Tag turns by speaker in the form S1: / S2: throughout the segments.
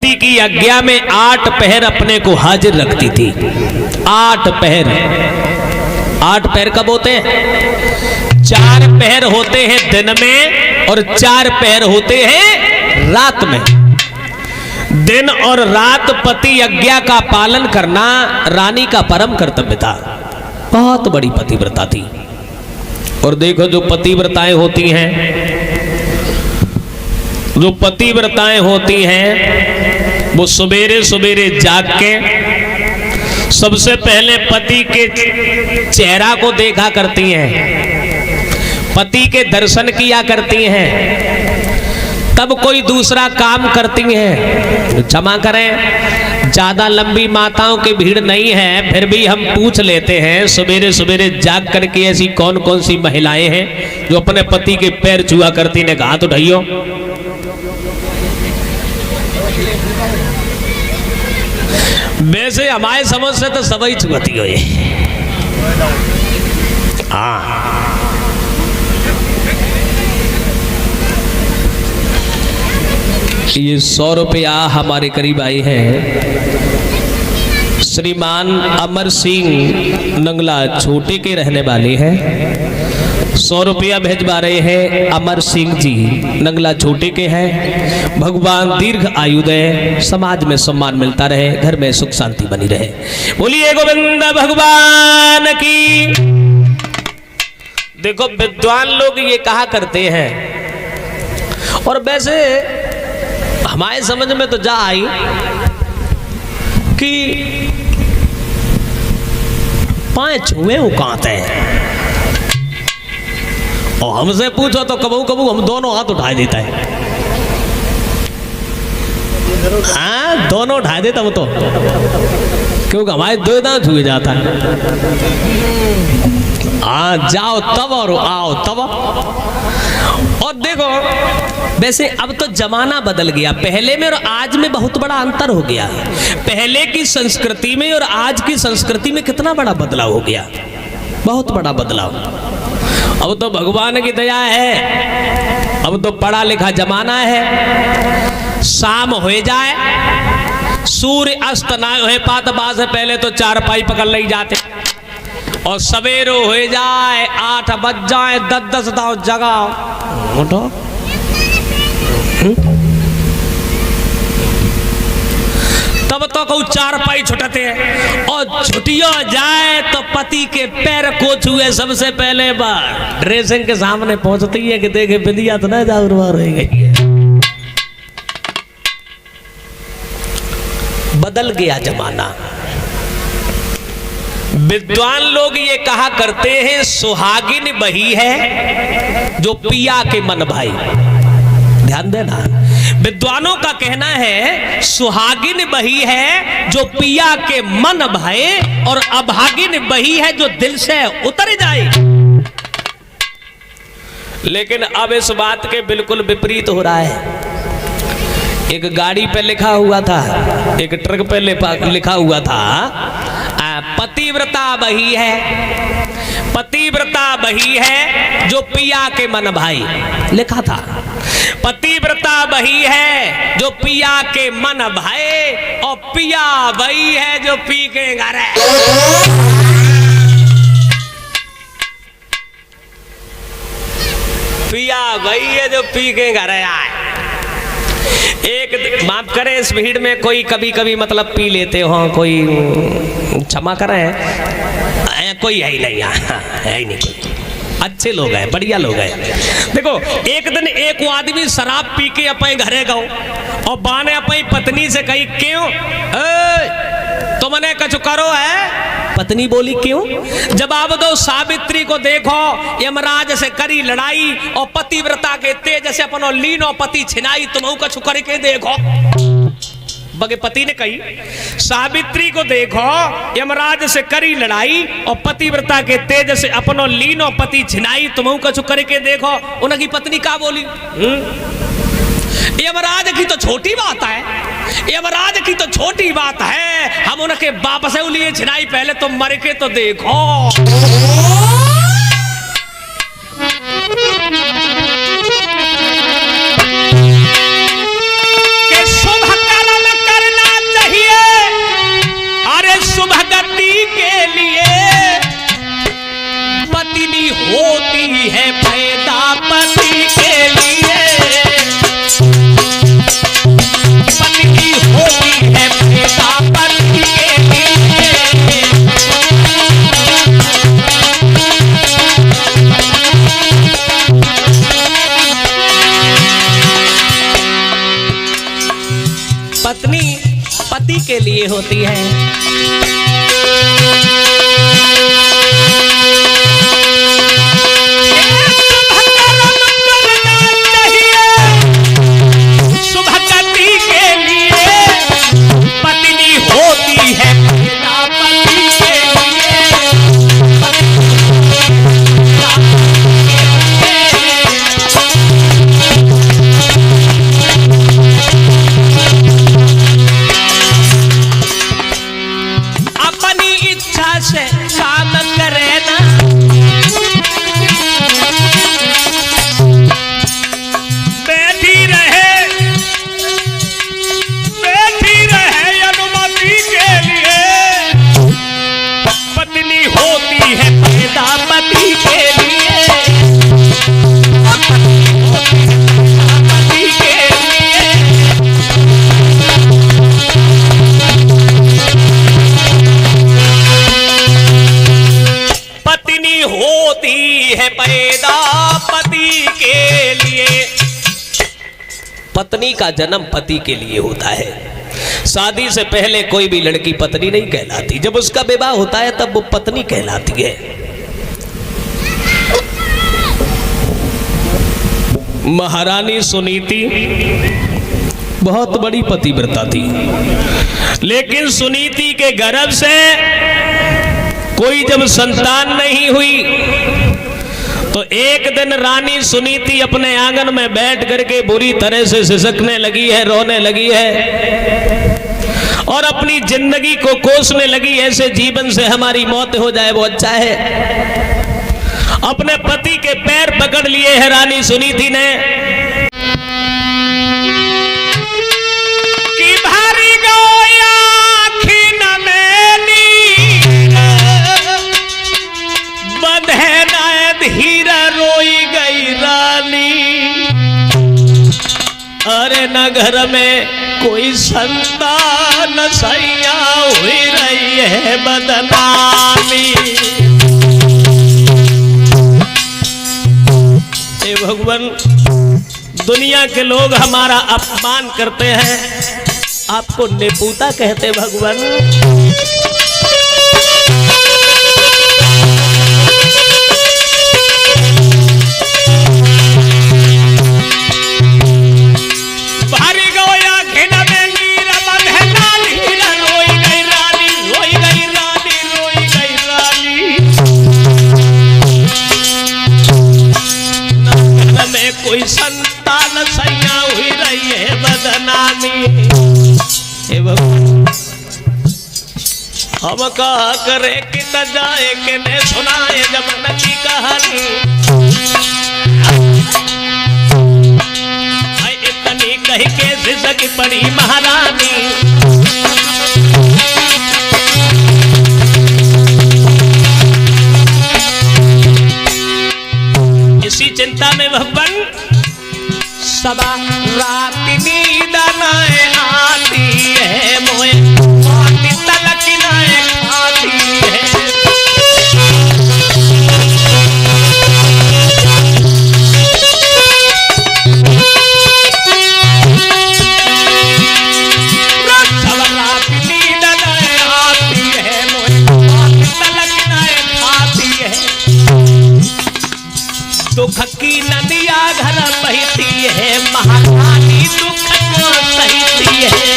S1: पति की आज्ञा में 8 पहर अपने को हाजिर रखती थी। 8 पहर। 8 पहर कब होते हैं? 4 पहर होते हैं दिन में और 4 पहर होते हैं रात में। दिन और रात पति आज्ञा का पालन करना रानी का परम कर्तव्य था। बहुत बड़ी पतिव्रता थी। और देखो जो पतिव्रताएं होती हैं, जो पतिव्रताएं होती हैं वो सवेरे सवेरे जाग के सबसे पहले पति के चेहरा को देखा करती हैं, पति के दर्शन किया करती हैं, तब कोई दूसरा काम करती हैं। क्षमा करें, ज्यादा लंबी माताओं की भीड़ नहीं है, फिर भी हम पूछ लेते हैं सवेरे सवेरे जाग करके ऐसी कौन कौन सी महिलाएं हैं जो अपने पति के पैर छुआ करती ने कहा तो ढाइयो। वैसे हमारे समझ से तो सभी छुआती हो ये। हाँ, ये 100 रुपया हमारे करीब आए हैं। श्रीमान अमर सिंह नंगला छोटे के रहने वाले हैं। 100 रुपया भेजवा रहे हैं अमर सिंह जी, नंगला छोटे के हैं। भगवान दीर्घ आयु दे, समाज में सम्मान मिलता रहे, घर में सुख शांति बनी रहे। बोलिए गोविंद भगवान की। देखो विद्वान लोग ये कहा करते हैं, और वैसे हमारे समझ में तो जा आई कि पांच छुए उकाते हैं, और हमसे पूछो तो कबू कबू हम दोनों हाथ उठा देता है। हाँ, दोनों उठा देता वो तो, क्योंकि हमारे 2 दांत छुए जाता है। हाँ, जाओ तब और आओ तब। और देखो वैसे अब तो जमाना बदल गया, पहले में और आज में बहुत बड़ा अंतर हो गया। पहले की संस्कृति में और आज की संस्कृति में कितना बड़ा बदलाव हो गया, बहुत बड़ा बदलाव। अब तो भगवान की दया है, अब तो पढ़ा लिखा जमाना है। शाम हो जाए, सूर्य अस्त ना हो पात बात से पहले तो 4 पाई पकड़ ले जाते, और सवेरो हो जाए 8 बज जाए 10 दाव जगाओ उठो। तब तो कहूँ 4 पाई छुटते हैं, और छुटियो जाए तो पति के पैर को छुए सबसे पहले बार। ड्रेसिंग के सामने पहुंचती है कि देखे बिंदिया तो ना जागरूक रह गई है। बदल गया जमाना। विद्वान लोग ये कहा करते हैं सुहागिन वही है जो पिया के मन भाई। ध्यान देना, विद्वानों का कहना है सुहागिन वही है जो पिया के मन भाए, और अभागिन वही है जो दिल से उतर जाए। लेकिन अब इस बात के बिल्कुल विपरीत हो रहा है। एक गाड़ी पे लिखा हुआ था, एक ट्रक पे लिखा हुआ था पतिव्रता वही है, पतिव्रता वही है जो पिया के मन भाई। लिखा था पतिव्रता वही है जो पिया के मन भाई, और पिया वही है जो पी के घर है। पिया वही है जो पी के घर आए। एक माफ करें, इस भीड़ में कोई कभी कभी मतलब पी लेते हो, कोई क्षमा करें, कोई है ही नहीं, है ही नहीं कोई। अच्छे लोग हैं, बढ़िया लोग हैं। देखो एक दिन एक आदमी शराब पी के अपने घरे गो, और बाने अपनी पत्नी से कही क्यों तुमने कछु करो है? पत्नी बोली क्यों? जवाब दो, सावित्री को देखो यमराज से करी लड़ाई, और पतिव्रता के तेज से अपनो लीनो पति छिनाई, तुम कछु करके देखो। बगे पति ने कही सावित्री को देखो यमराज से करी लड़ाई, और पतिव्रता के तेज से अपनो लीनो पति छिनाई, तुम कछु करके देखो। उनकी पत्नी का बोली, यमराज की तो छोटी बात है, यमराज की तो छोटी बात है, हम उनके बाप से उलिए छिनाई, पहले तो मर के तो देखो। के शुभ कर्म पत्नी पति के लिए होती है। सुबह पति के लिए पत्नी होती है, पति के से काम करे ना, बैठी रहे अनुमति के लिए पत्नी होती है पैदा पति के लिए, पति के लिए। पत्नी होती है पैदा पति के लिए। पत्नी का जन्म पति के लिए होता है। शादी से पहले कोई भी लड़की पत्नी नहीं कहलाती, जब उसका विवाह होता है तब वो पत्नी कहलाती है। महारानी सुनीति बहुत बड़ी पतिव्रता थी, लेकिन सुनीति के गर्भ से कोई जब संतान नहीं हुई तो एक दिन रानी सुनीति अपने आंगन में बैठ करके बुरी तरह से सिसकने लगी है, रोने लगी है और अपनी जिंदगी को कोसने लगी। ऐसे जीवन से हमारी मौत हो जाए वो अच्छा है। अपने पति के पैर पकड़ लिए है रानी सुनीति ने कि भारी गोया खिन में बंधे न धीर रोई गई रानी। अरे न घर में कोई संतान सैया हुई रही है बदनामी। हे भगवान, दुनिया के लोग हमारा अपमान करते हैं, आपको नेपूता कहते भगवान। कोई संतान सैया हुई रही है बदनामी। हम कहा करे कि न जाए कि न सुनाए जमन की कहानी। इतनी कही के सिसक पड़ी महारानी। इसी चिंता में भगवान सबा रात नींद न आती है, मोए तलक न आती है। सब रात नींद न आती है, मोए तलक न आती है। दुख की नदिया घर बहती है, महारानी दुख को सहती है।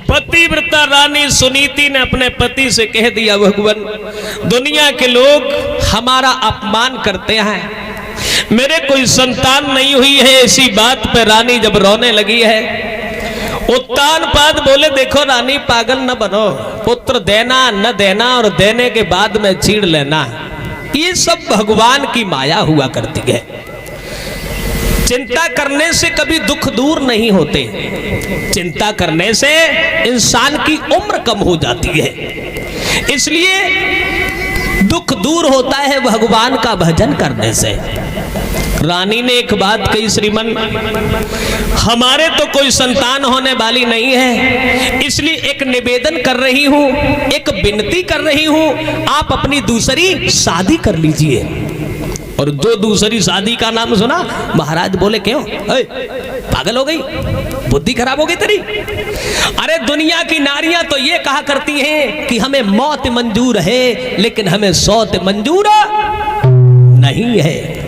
S1: पतिव्रता रानी सुनीति ने अपने पति से कह दिया, भगवान दुनिया के लोग हमारा अपमान करते हैं, मेरे कोई संतान नहीं हुई है। ऐसी बात पे रानी जब रोने लगी है, उत्तान पाद बोले देखो रानी पागल न बनो, पुत्र देना न देना और देने के बाद में छीड़ लेना, ये सब भगवान की माया हुआ करती है। चिंता करने से कभी दुख दूर नहीं होते, चिंता करने से इंसान की उम्र कम हो जाती है। इसलिए दुख दूर होता है भगवान का भजन करने से। रानी ने एक बात कही, श्रीमन हमारे तो कोई संतान होने वाली नहीं है, इसलिए एक निवेदन कर रही हूं, एक विनती कर रही हूं, आप अपनी दूसरी शादी कर लीजिए। और जो दूसरी शादी का नाम सुना, महाराज बोले क्यों, पागल हो गई, बुद्धि खराब हो गई तेरी? अरे दुनिया की नारियां तो ये कहा करती हैं कि हमें मौत मंजूर है, लेकिन हमें सौत मंजूर नहीं है।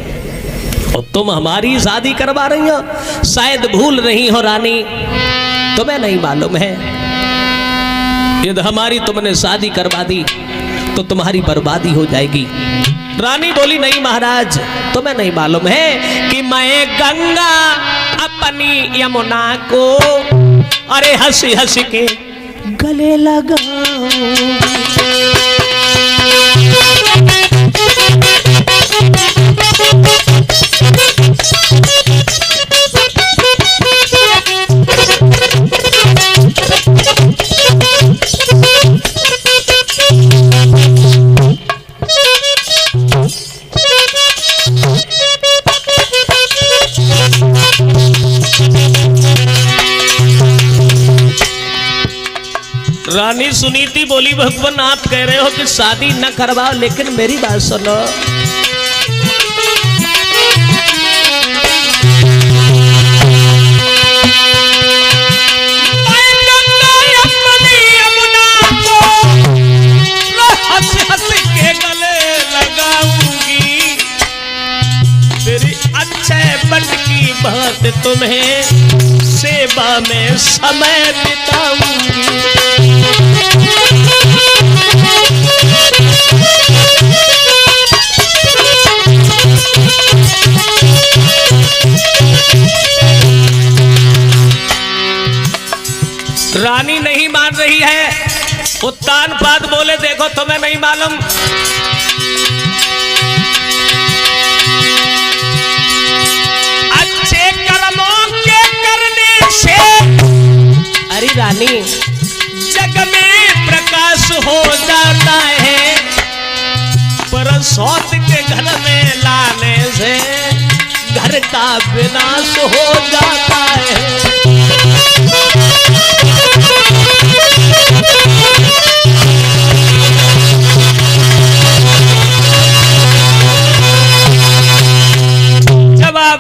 S1: और तुम हमारी शादी करवा रही हो, शायद भूल रही हो रानी, तुम्हें नहीं मालूम है यदि हमारी तुमने शादी करवा दी तो तुम्हारी बर्बादी हो जाएगी। रानी बोली नहीं महाराज, तुम्हें नहीं मालूम है कि मैं गंगा अपनी यमुना को अरे हंसी हंसी के गले लगाऊं। रानी सुनीति बोली भगवान आप कह रहे हो कि शादी न करवाओ, लेकिन मेरी बात सुनो, की बात तुम्हें सेवा में समय बिताऊंगी। रानी नहीं मान रही है, उत्तान पाद बोले देखो तुम्हें नहीं मालूम, अच्छे कर्मों के करने से अरे रानी जग में प्रकाश हो जाता है, पर सौत के घर में लाने से घर का विनाश हो जाता है।